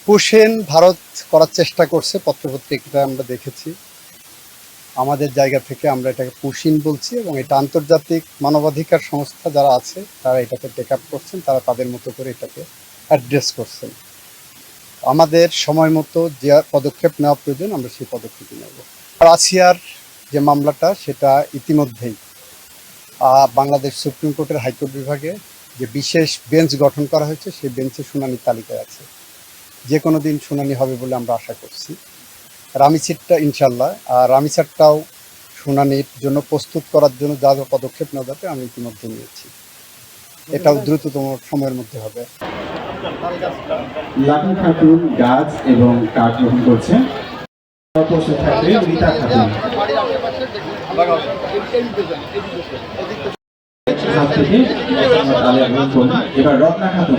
Push in Bharat করার চেষ্টা করছে, পত্রপত্রিকাটা আমরা দেখেছি। আমাদের জায়গা থেকে আমরা এটাকে পুশিন বলছি, এবং এটা আন্তর্জাতিক মানবাধিকার সংস্থা যারা আছে তারা এটাকে টেক আপ করছেন, তারা তাদের মতো করে এটাকে অ্যাড্রেস করছেন। আমাদের সময় মতো যে পদক্ষেপ নেওয়া প্রয়োজন আমরা সেই পদক্ষেপই নেব। রাশিয়ার যে মামলাটা সেটা ইতিমধ্যেই বাংলাদেশ সুপ্রিম কোর্টের হাইকোর্ট বিভাগে যে বিশেষ বেঞ্চ গঠন করা হয়েছে সেই বেঞ্চে শুনানির তালিকায় আছে। যে কোনো দিন শুনানি হবে বলে আমরা আশা করছি। রামিসিটটা ইনশাল্লাহ, আর রামিসারটাও শুনানির জন্য প্রস্তুত করার জন্য যা যা পদক্ষেপ নেওয়া যাবে আমি ইতিমধ্যে নিয়েছি। এটাও দ্রুততম সময়ের মধ্যে হবে। লাকি খাতুন গাছ এবং কাঠ গ্রহণ করছে। এবার রত্না খাতুন।